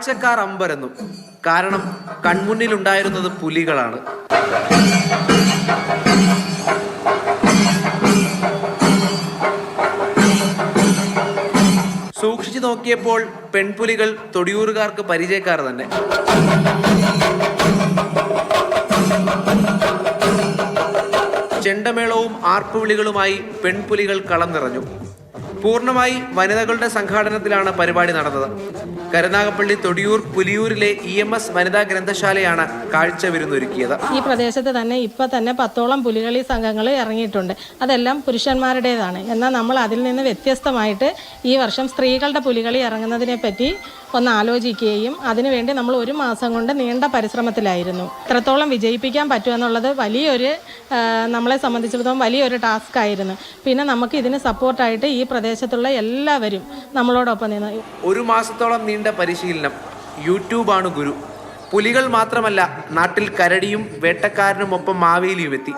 കാഴ്ചക്കാർ അമ്പരന്നു. കാരണം കൺമുന്നിലുണ്ടായിരുന്നത് പുലികളാണ്. സൂക്ഷിച്ചു നോക്കിയപ്പോൾ പെൺപുലികൾ തൊടിയൂറുകാർക്ക് പരിചയക്കാർ തന്നെ. ചെണ്ടമേളവും ആർപ്പുവിളികളുമായി പെൺപുലികൾ കളം നിറഞ്ഞു. പൂർണ്ണമായി വനിതകളുടെ സംഘാടനത്തിലാണ് പരിപാടി നടന്നത്. കരുനാഗപ്പള്ളി തൊടിയൂർ പുലിയൂരിലെ EMS വനിതാ ഗ്രന്ഥശാലയാണ് കാഴ്ച വിരുന്നൊരുക്കിയത്. ഈ പ്രദേശത്ത് തന്നെ ഇപ്പം തന്നെ 10ഓളം പുലികളി സംഘങ്ങൾ ഇറങ്ങിയിട്ടുണ്ട്. അതെല്ലാം പുരുഷന്മാരുടേതാണ്. എന്നാൽ നമ്മൾ അതിൽ നിന്ന് വ്യത്യസ്തമായിട്ട് ഈ വർഷം സ്ത്രീകളുടെ പുലികളി ഇറങ്ങുന്നതിനെ പറ്റി ഒന്ന് ആലോചിക്കുകയും അതിനുവേണ്ടി നമ്മൾ 1 മാസം കൊണ്ട് നീണ്ട പരിശ്രമത്തിലായിരുന്നു. എത്രത്തോളം വിജയിപ്പിക്കാൻ പറ്റുമെന്നുള്ളത് വലിയൊരു നമ്മളെ സംബന്ധിച്ചിടത്തോളം വലിയൊരു ടാസ്ക് ആയിരുന്നു. പിന്നെ നമുക്ക് ഇതിന് സപ്പോർട്ടായിട്ട് ഈ പ്രദേശത്തുള്ള എല്ലാവരും നമ്മളോടൊപ്പം നിന്ന് 1 മാസത്തോളം നീണ്ട പരിശീലനം. യൂട്യൂബാണ് ഗുരു. പുലികൾ മാത്രമല്ല, നാട്ടിൽ കരടിയും വേട്ടക്കാരനും ഒപ്പം മാവേലിയും എത്തി.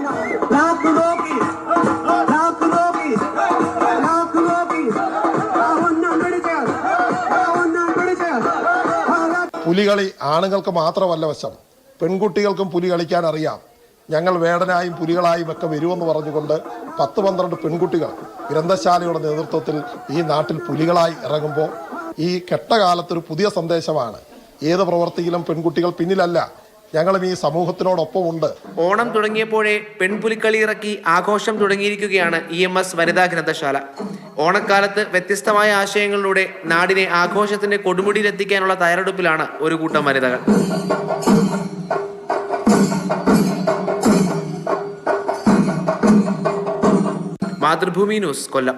പുലികളി ആണുങ്ങൾക്ക് മാത്രമല്ല വശം, പെൺകുട്ടികൾക്കും പുലി കളിക്കാൻ അറിയാം. ഞങ്ങൾ വേടനായും പുലികളായും ഒക്കെ വരുമെന്ന് പറഞ്ഞുകൊണ്ട് 10-12 പെൺകുട്ടികൾ ഗ്രന്ഥശാലയുടെ നേതൃത്വത്തിൽ ഈ നാട്ടിൽ പുലികളായി ഇറങ്ങുമ്പോൾ ഈ കെട്ടകാലത്തൊരു പുതിയ സന്ദേശമാണ്. ഏത് പ്രവൃത്തിയിലും പെൺകുട്ടികൾ പിന്നിലല്ല, ഞങ്ങളും ഈ സമൂഹത്തിനോടൊപ്പമുണ്ട്. ഓണം തുടങ്ങിയപ്പോഴേ പെൺപുലിക്കളി ഇറക്കി ആഘോഷം തുടങ്ങിയിരിക്കുകയാണ് EMS വനിതാ ഗ്രന്ഥശാല. ഓണക്കാലത്ത് വ്യത്യസ്തമായ ആശയങ്ങളിലൂടെ നാടിനെ ആഘോഷത്തിന്റെ കൊടുമുടിയിലെത്തിക്കാനുള്ള തയ്യാറെടുപ്പിലാണ് ഒരു കൂട്ടം വനിതകൾ. മാതൃഭൂമി ന്യൂസ്, കൊല്ലം.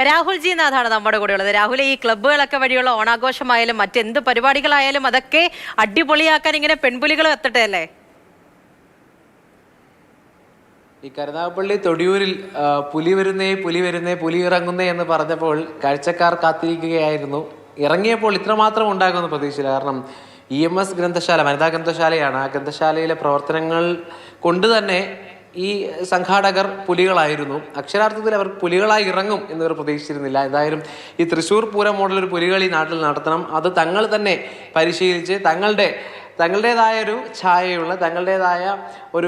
രാഹുൽ ജി നാഥാണ് നമ്മുടെ കൂടെ ഉള്ളത്. രാഹുൽ, ഈ ക്ലബ്ബുകളൊക്കെ വഴിയുള്ള ഓണാഘോഷമായാലും മറ്റെന്ത് പരിപാടികളായാലും അതൊക്കെ അടിപൊളിയാക്കാൻ ഇങ്ങനെ പെൺപുലികൾ എത്തട്ടെ അല്ലേ? ഈ കരുനാഗപ്പള്ളി തൊടിയൂരിൽ പുലി വരുന്നേ പുലി ഇറങ്ങുന്നേ എന്ന് പറഞ്ഞപ്പോൾ കാഴ്ചക്കാർ കാത്തിരിക്കുകയായിരുന്നു. ഇറങ്ങിയപ്പോൾ ഇത്രമാത്രം ഉണ്ടാകുമെന്ന് പ്രതീക്ഷിച്ചില്ല. കാരണം EMS ഗ്രന്ഥശാല വനിതാ ഗ്രന്ഥശാലയാണ്. ആ ഗ്രന്ഥശാലയിലെ പ്രവർത്തനങ്ങൾ കൊണ്ട് തന്നെ ഈ സംഘാടകർ പുലികളായിരുന്നു. അക്ഷരാർത്ഥത്തിൽ അവർ പുലികളായി ഇറങ്ങും എന്നിവർ പ്രതീക്ഷിച്ചിരുന്നില്ല. എന്തായാലും ഈ തൃശ്ശൂർ പൂരം മോഡൽ ഒരു പുലികളി നാട്ടിൽ നടത്തണം. അത് തങ്ങൾ തന്നെ പരിശീലിച്ച് തങ്ങളുടേതായ ഒരു ഛായയുള്ള, തങ്ങളുടേതായ ഒരു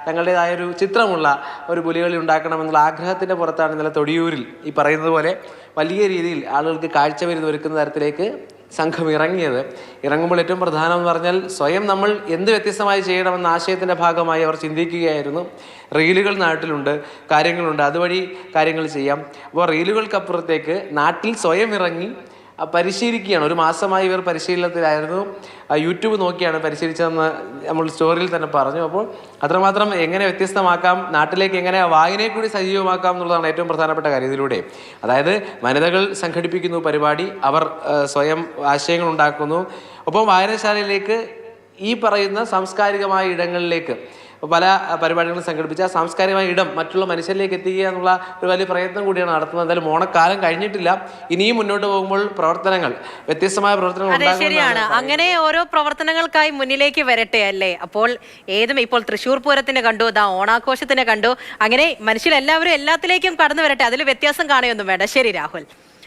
തങ്ങളുടേതായ ഒരു ചിത്രമുള്ള ഒരു പുലികളി ഉണ്ടാക്കണമെന്നുള്ള ആഗ്രഹത്തിൻ്റെ പുറത്താണ് ഇന്നലെ തൊടിയൂരിൽ ഈ പറയുന്നത് പോലെ വലിയ രീതിയിൽ ആളുകൾക്ക് കാഴ്ച ഒരുക്കുന്ന തരത്തിലേക്ക് സംഘം ഇറങ്ങുമ്പോൾ ഏറ്റവും പ്രധാനം എന്ന് പറഞ്ഞാൽ സ്വയം നമ്മൾ എന്ത് വ്യത്യസ്തമായി ചെയ്യണമെന്ന ആശയത്തിൻ്റെ ഭാഗമായി അവർ ചിന്തിക്കുകയായിരുന്നു. റീലുകൾ നാട്ടിലുണ്ട്, കാര്യങ്ങളുണ്ട്, അതുവഴി കാര്യങ്ങൾ ചെയ്യാം. അപ്പോൾ റീലുകൾക്കപ്പുറത്തേക്ക് നാട്ടിൽ സ്വയം ഇറങ്ങി പരിശീലിക്കുകയാണ്. 1 മാസമായി ഇവർ പരിശീലനത്തിലായിരുന്നു. യൂട്യൂബ് നോക്കിയാണ് പരിശീലിച്ചതെന്ന് നമ്മൾ സ്റ്റോറിയിൽ തന്നെ പറഞ്ഞു. അപ്പോൾ അത്രമാത്രം എങ്ങനെ വ്യത്യസ്തമാക്കാം, നാട്ടിലേക്ക് എങ്ങനെ വായനയെ കൂടി സജീവമാക്കാം എന്നുള്ളതാണ് ഏറ്റവും പ്രധാനപ്പെട്ട കാര്യം ഇതിലൂടെ. അതായത് വനിതകൾ സംഘടിപ്പിക്കുന്നു പരിപാടി, അവർ സ്വയം ആശയങ്ങൾ ഉണ്ടാക്കുന്നു. ഒപ്പം വായനശാലയിലേക്ക് ഈ പറയുന്ന സാംസ്കാരികമായ ഇടങ്ങളിലേക്ക് പല പരിപാടികളും സംഘടിപ്പിച്ച സാംസ്കാരികമായ ഇടം മറ്റുള്ള മനുഷ്യരിലേക്ക് എത്തിക്കുക എന്നുള്ള ഒരു വലിയ പ്രയത്നം കൂടിയാണ് നടത്തുന്നത്. എന്തായാലും ഓണക്കാലം കഴിഞ്ഞിട്ടില്ല, ഇനിയും മുന്നോട്ട് പോകുമ്പോൾ പ്രവർത്തനങ്ങൾ, വ്യത്യസ്തമായ പ്രവർത്തനങ്ങൾ. ശരിയാണ്, അങ്ങനെ ഓരോ പ്രവർത്തനങ്ങൾക്കായി മുന്നിലേക്ക് വരട്ടെ അല്ലേ? അപ്പോൾ ഇപ്പോൾ തൃശ്ശൂർ പൂരത്തിന് കണ്ടു, ഓണാഘോഷത്തിന് കണ്ടു, അങ്ങനെ മനുഷ്യരെല്ലാവരും എല്ലാത്തിലേക്കും കടന്നു വരട്ടെ, അതിൽ വ്യത്യാസം കാണുകയൊന്നും വേണ്ട. ശരി രാഹുൽ.